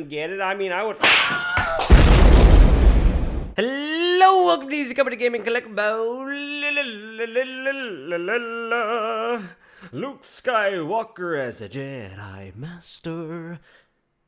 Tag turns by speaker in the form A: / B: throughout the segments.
A: get it. I mean, I would. Hello, welcome to Easy Company Gaming Collectibles. Luke Skywalker as a Jedi Master.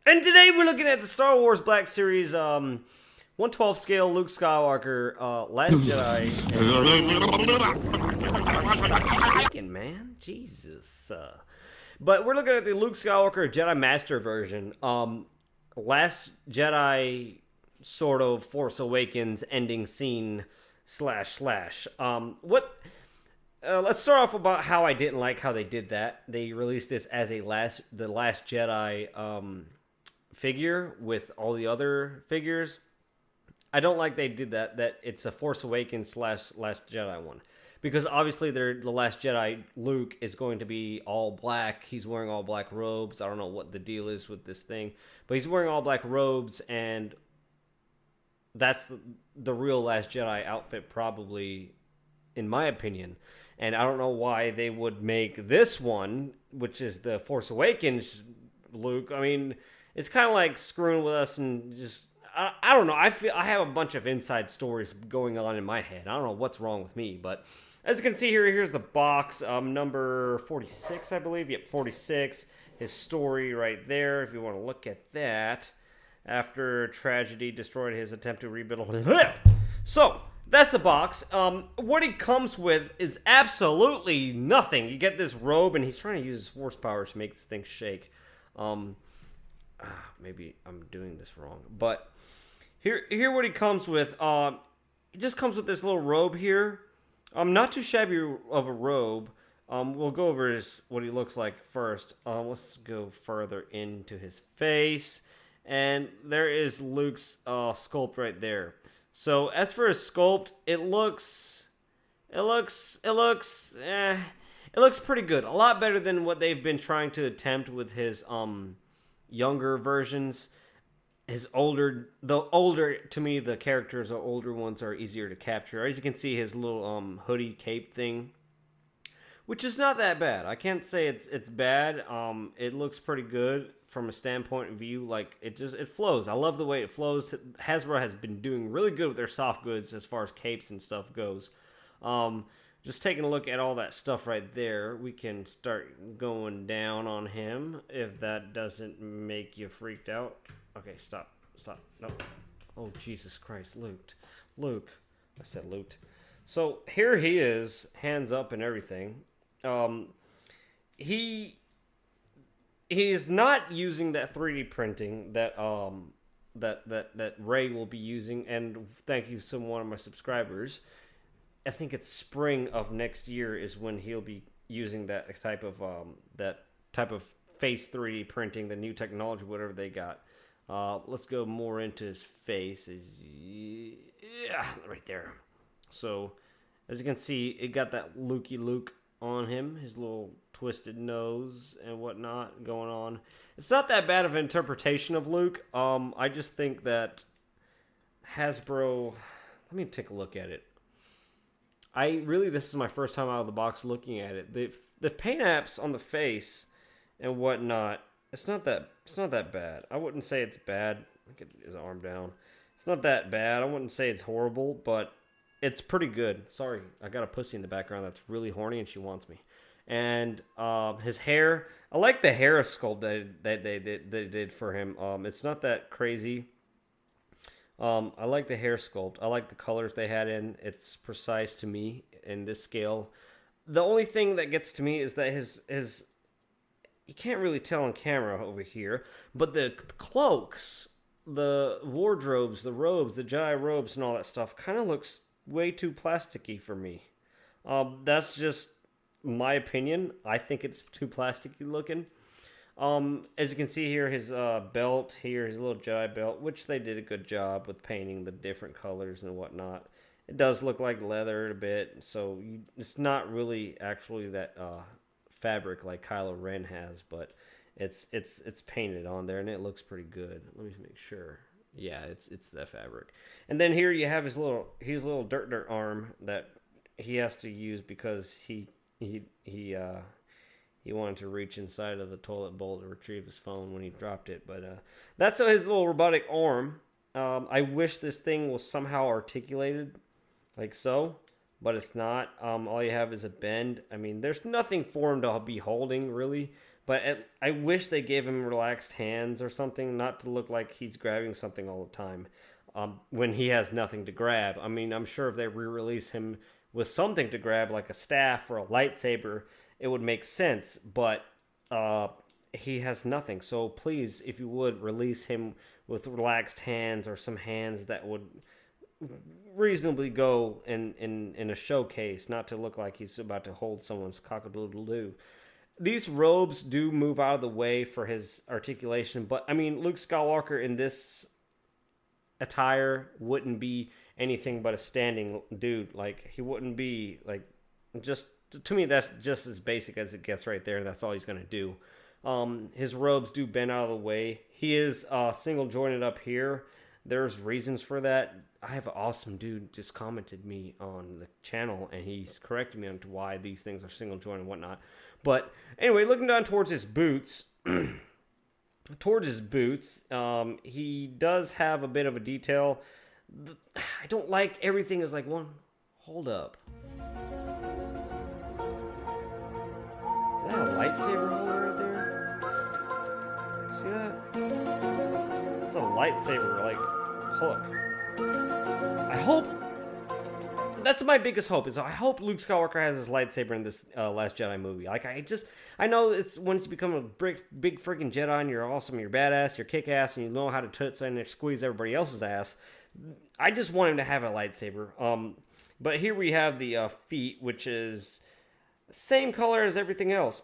A: And today we're looking at the Star Wars Black Series 1/12 scale Luke Skywalker Last Jedi. Man, Jesus. But we're looking at the Luke Skywalker Jedi Master version. Last Jedi sort of Force Awakens ending scene / Let's start off about how I didn't like how they did that. They released this as the Last Jedi figure with all the other figures. I don't like they did that. That it's a Force Awakens / Last Jedi one. Because obviously the Last Jedi, Luke, is going to be all black. He's wearing all black robes. I don't know what the deal is with this thing. But he's wearing all black robes, and that's the real Last Jedi outfit probably, in my opinion. And I don't know why they would make this one, which is the Force Awakens Luke. I mean, it's kind of like screwing with us and just... I don't know. I feel I have a bunch of inside stories going on in my head. I don't know what's wrong with me, but as you can see here, here's the box, number 46, I believe. Yep, 46. His story right there, if you want to look at that. After tragedy destroyed his attempt to rebuild his hip. So, that's the box. What he comes with is absolutely nothing. You get this robe, and he's trying to use his force power to make this thing shake. Maybe I'm doing this wrong, but here what he comes with. It just comes with this little robe here. Not too shabby of a robe. We'll go over what he looks like first. Let's go further into his face, and there is Luke's sculpt right there. So as for his sculpt, it looks pretty good. A lot better than what they've been trying to attempt with his younger versions. To me, the characters, the older ones are easier to capture. As you can see, his little hoodie cape thing, which is not that bad. I can't say it's bad. It looks pretty good from a standpoint of view. Like it flows. I love the way it flows. Hasbro has been doing really good with their soft goods as far as capes and stuff goes. Just taking a look at all that stuff right there, we can start going down on him if that doesn't make you freaked out. Okay, stop. No. Oh, Jesus Christ, Luke. I said Luke. So here he is, hands up and everything. He is not using that 3D printing that Ray will be using, and thank you to one of my subscribers. I think it's spring of next year is when he'll be using that type of face 3D printing, the new technology, whatever they got. Let's go more into his face. Right there. So, as you can see, it got that Lukey Luke on him, his little twisted nose and whatnot going on. It's not that bad of an interpretation of Luke. I just think that Hasbro... Let me take a look at it. This is my first time out of the box looking at it. The paint apps on the face and whatnot, it's not that bad. I wouldn't say it's bad. Get his arm down. It's not that bad. I wouldn't say it's horrible, but it's pretty good. Sorry, I got a pussy in the background that's really horny and she wants me. And his hair, I like the hair sculpt that they did for him. It's not that crazy. I like the hair sculpt. I like the colors they had in. It's precise to me in this scale. The only thing that gets to me is that his you can't really tell on camera over here, but the cloaks, the wardrobes, the robes, the Jedi robes and all that stuff kind of looks way too plasticky for me. That's just my opinion. I think it's too plasticky looking. As you can see here, his belt here, his little Jedi belt, which they did a good job with painting the different colors and whatnot. It does look like leather a bit, so it's not really actually that fabric like Kylo Ren has, but it's painted on there and it looks pretty good. Let me make sure. Yeah, it's that fabric. And then here you have his little dirt arm that he has to use because he he wanted to reach inside of the toilet bowl to retrieve his phone when he dropped it. But that's his little robotic arm. I wish this thing was somehow articulated, like so, but it's not. All you have is a bend. I mean, there's nothing for him to be holding, really. But I wish they gave him relaxed hands or something, not to look like he's grabbing something all the time when he has nothing to grab. I mean, I'm sure if they re-release him with something to grab, like a staff or a lightsaber, it would make sense. But he has nothing. So please, if you would, release him with relaxed hands or some hands that would reasonably go in a showcase, not to look like he's about to hold someone's cock-a-doodle-doo. These robes do move out of the way for his articulation, but I mean, Luke Skywalker in this attire wouldn't be anything but a standing dude. Like, he wouldn't be, like, just, to me, that's just as basic as it gets right there, and that's all he's going to do. His robes do bend out of the way. He is single jointed up here. There's reasons for that. I have an awesome dude just commented me on the channel, and he's corrected me on to why these things are single jointed and whatnot. But anyway, looking down towards his boots, he does have a bit of a detail. I don't like everything is like one. Hold up. Is that a lightsaber holder right there? See that? It's a lightsaber, like, hook. I hope... That's my biggest hope, is I hope Luke Skywalker has his lightsaber in this Last Jedi movie. Like, I know it's once you become a big freaking Jedi and you're awesome, you're badass, you're kick-ass, and you know how to toots and squeeze everybody else's ass. I just want him to have a lightsaber. But here we have the feet, which is same color as everything else.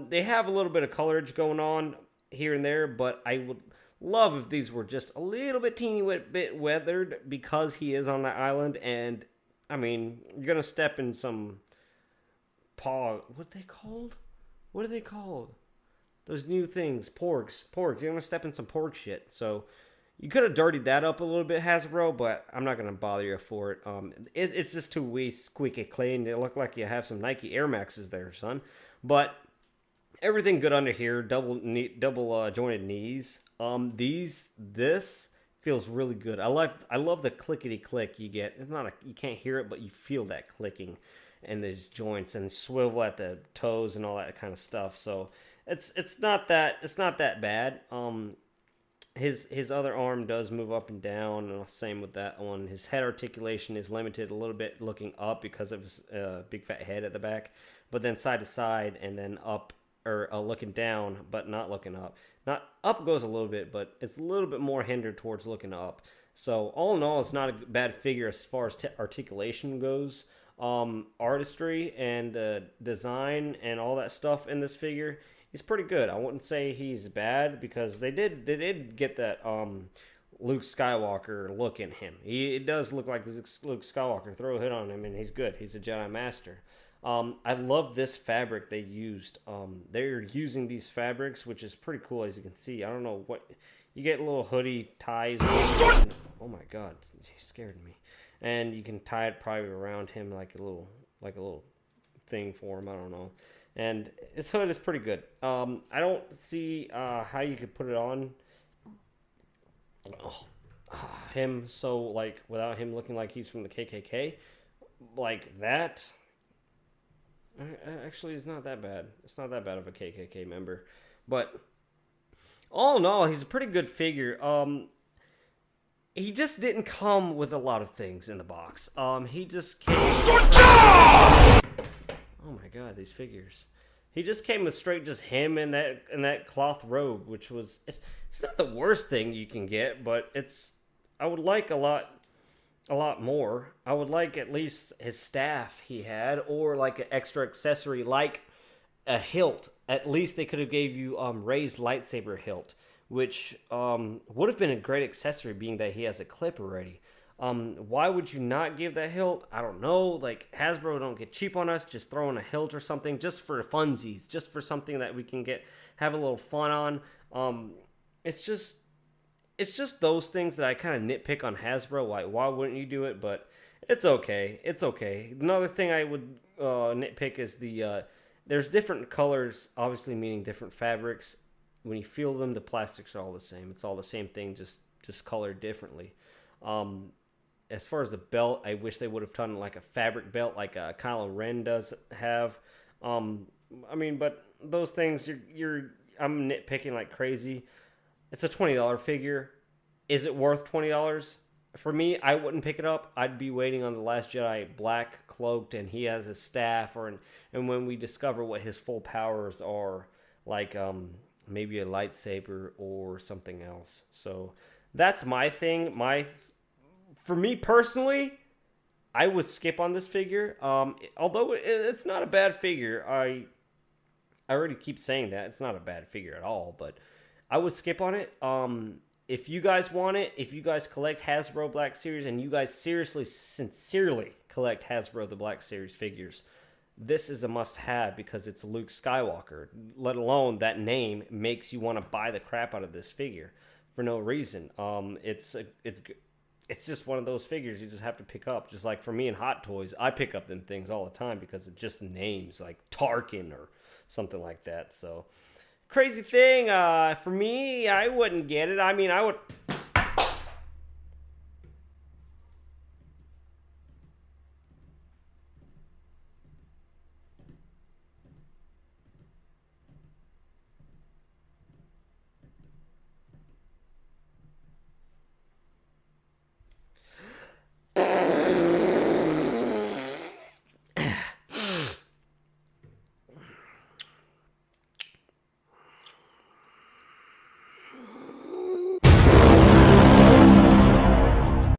A: They have a little bit of colorage going on here and there, but I would love if these were just a little bit teeny bit weathered, because he is on that island. And I mean, you're gonna step in some paw. What are they called? What are they called? Those new things, porgs. You're gonna step in some porg shit. So you could have dirtied that up a little bit, Hasbro, but I'm not gonna bother you for it. It's just too wee squeaky clean. It look like you have some Nike Air Maxes there, son. But everything good under here. Double jointed knees. This feels really good. I love the clickety click you get. It's not you can't hear it, but you feel that clicking in these joints and swivel at the toes and all that kind of stuff. So it's not that bad. His other arm does move up and down, and same with that one. His head articulation is limited a little bit looking up because of his big fat head at the back, but then side to side and then up, or looking down but not looking up. Not up goes a little bit, but it's a little bit more hindered towards looking up. So all in all, it's not a bad figure as far as articulation goes. Artistry and design and all that stuff in this figure, he's pretty good. I wouldn't say he's bad, because they did get that Luke Skywalker look in him. It does look like Luke Skywalker. Throw a hit on him and he's good. He's a Jedi Master. I love this fabric they used. They're using these fabrics, which is pretty cool, as you can see. I don't know what... You get little hoodie ties. Oh my god, he scared me. And you can tie it probably around him like a little thing for him. I don't know. And his hood is pretty good. I don't see how you could put it on him so, like, without him looking like he's from the KKK. Like that... Actually, it's not that bad. It's not that bad of a KKK member. But all in all, he's a pretty good figure. He just didn't come with a lot of things in the box. He just came... Oh my god, these figures. He just came with straight just him in that cloth robe, which was... It's not the worst thing you can get, but it's... I would like a lot more. I would like at least his staff he had, or like an extra accessory like a hilt. At least they could have gave you Rey's lightsaber hilt, which would have been a great accessory, being that he has a clip already. Why would you not give that hilt? I don't know. Like, Hasbro don't get cheap on us, just throwing a hilt or something just for funsies, just for something that we can have a little fun on. It's just those things that I kind of nitpick on Hasbro. Like, why wouldn't you do it? But it's okay. It's okay. Another thing I would nitpick is the there's different colors, obviously meaning different fabrics. When you feel them, the plastics are all the same. It's all the same thing, just colored differently. As far as the belt, I wish they would have done like a fabric belt like Kylo Ren does have. I mean, but those things, I'm nitpicking like crazy. It's a $20 figure. Is it worth $20? For me, I wouldn't pick it up. I'd be waiting on The Last Jedi black cloaked and he has his staff, and when we discover what his full powers are, like maybe a lightsaber or something else. So that's my thing. For me personally, I would skip on this figure. Although it's not a bad figure. I already keep saying that. It's not a bad figure at all, but I would skip on it. If you guys want it, if you guys collect Hasbro Black Series, and you guys seriously, sincerely collect Hasbro the Black Series figures, this is a must-have because it's Luke Skywalker. Let alone that name makes you want to buy the crap out of this figure for no reason. It's just one of those figures you just have to pick up. Just like for me in Hot Toys, I pick up them things all the time because it's just names like Tarkin or something like that. So crazy thing, for me, I wouldn't get it. I mean, I would